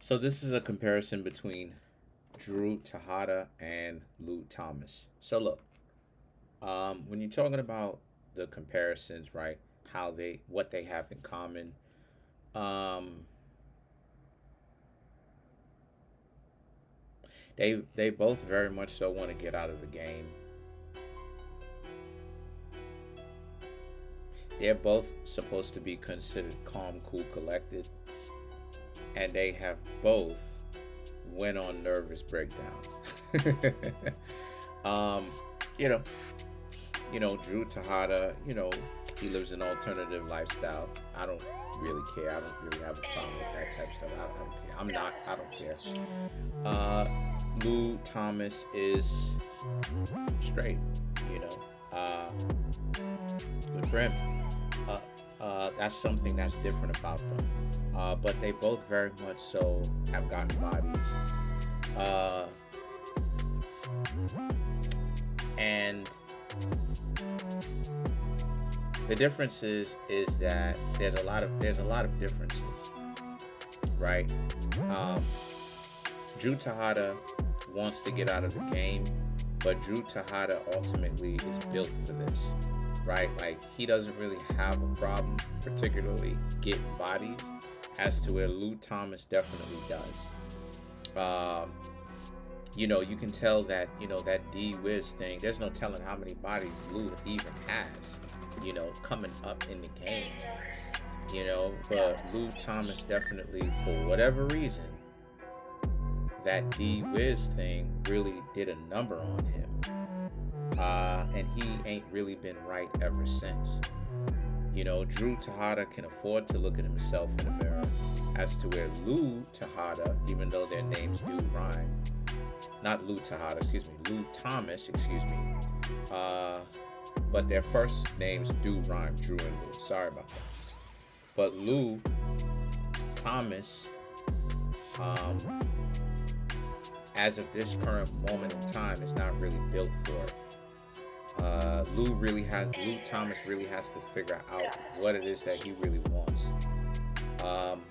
So this is a comparison between Drew Tejada and Lou Thomas. So look, when you're talking about the comparisons, right? How they, what they have in common. Um, they both very much so want to get out of the game. They're both supposed to be considered calm, cool, collected, and they have both went on nervous breakdowns. um, you know, Drew Tejada, he lives an alternative lifestyle. I don't really care. I don't really have a problem with that type of stuff. I don't care. I don't care. Uh, Lou Thomas is straight, you know. Good for him. That's something that's different about them. But they both very much so have gotten bodies. And the difference is that there's a lot of differences, right? Um, Drew Tejada wants to get out of the game, but Drew Tejada ultimately is built for this, right? Like he doesn't really have a problem, particularly getting bodies, as to where Lou Thomas definitely does. You can tell that that D Wiz thing. There's no telling how many bodies Lou even has, coming up in the game. But Lou Thomas definitely, for whatever reason, that D Wiz thing really did a number on him. And he ain't really been right ever since. Drew Tejada can afford to look at himself in the mirror, as to where Lou Tejada, even though their names do rhyme, not Lou Tejada, excuse me, Lou Thomas, excuse me, but their first names do rhyme, Drew and Lou. Sorry about that. But Lou Thomas, um, as of this current moment in time, is not really built for it. Lou Thomas really has to figure out what it is that he really wants. Um,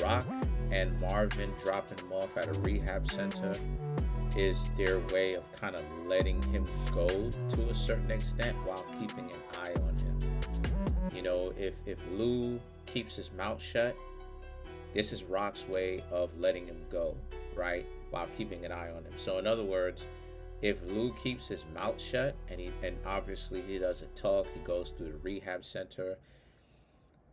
Rock and Marvin dropping him off at a rehab center is their way of kind of letting him go to a certain extent while keeping an eye on him. If Lou keeps his mouth shut, this is Rock's way of letting him go, right? While keeping an eye on him. So in other words, if Lou keeps his mouth shut and obviously he doesn't talk, he goes to the rehab center.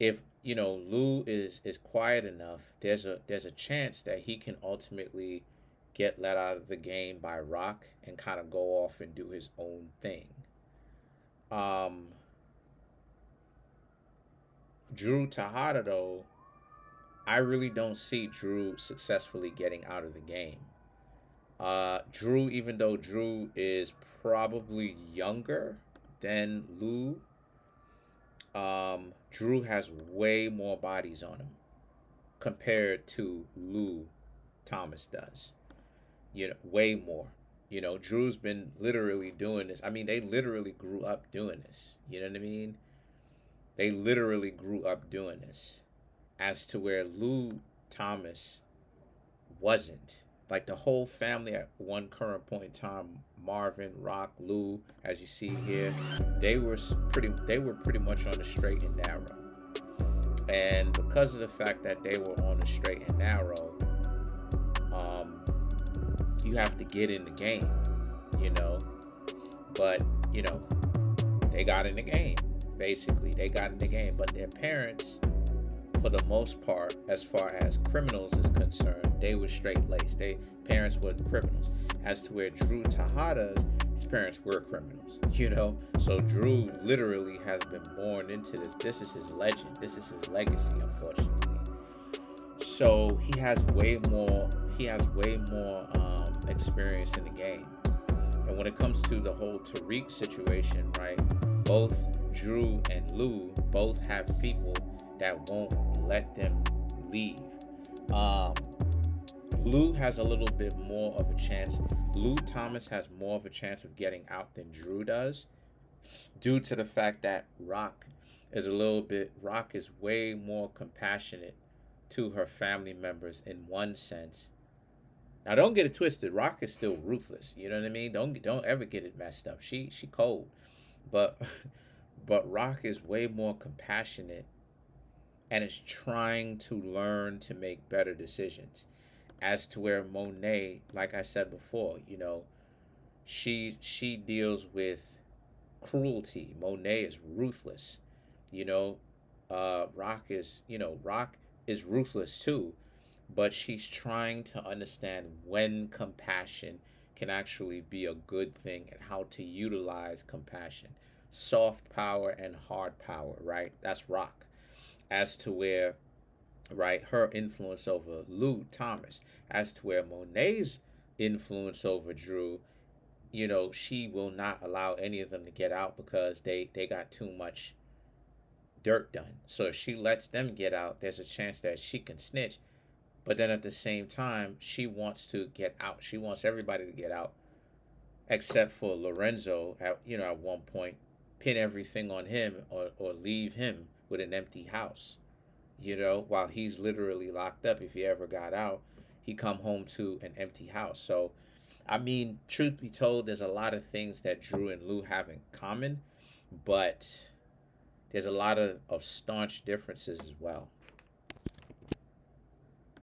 If Lou is quiet enough, there's a chance that he can ultimately get let out of the game by Rock and kind of go off and do his own thing. Um, Drew Tejada, though, I really don't see Drew successfully getting out of the game. Drew, even though Drew is probably younger than Lou, Drew has way more bodies on him compared to Lou Thomas does. Way more. Drew's been literally doing this. I mean, they literally grew up doing this. You know what I mean? They literally grew up doing this. As to where Lou Thomas wasn't. Like the whole family at one current point in time, Marvin, Rock, Lou, as you see here, they were pretty much on the straight and narrow. And because of the fact that they were on the straight and narrow, you have to get in the game, you know. But, they got in the game. Basically, they got in the game. But their parents, for the most part, as far as criminals is concerned, they were straight laced. Their parents weren't criminals. As to where Drew Tejada's, his parents were criminals, So Drew literally has been born into this. This is his legend. This is his legacy, unfortunately. So he has way more. Experience in the game. And when it comes to the whole Tariq situation, right? Both Drew and Lou both have people that won't let them leave. Lou has a little bit more of a chance. Lou Thomas has more of a chance of getting out than Drew does, due to the fact that Rock is way more compassionate to her family members in one sense. Now don't get it twisted. Rock is still ruthless. You know what I mean? Don't ever get it messed up. She cold. But but Rock is way more compassionate and is trying to learn to make better decisions. As to where Monet, like I said before, she deals with cruelty. Monet is ruthless. You know, Rock is ruthless too, but she's trying to understand when compassion can actually be a good thing and how to utilize compassion. Soft power and hard power, right? That's Rock. As to where, right, her influence over Lou Thomas, as to where Monet's influence over Drew, she will not allow any of them to get out because they got too much dirt done. So if she lets them get out, there's a chance that she can snitch. But then at the same time, she wants to get out. She wants everybody to get out, except for Lorenzo. At one point, pin everything on him or leave him with an empty house. While he's literally locked up. If he ever got out, he come home to an empty house. So, I mean, truth be told, there's a lot of things that Drew and Lou have in common, but there's a lot of staunch differences as well.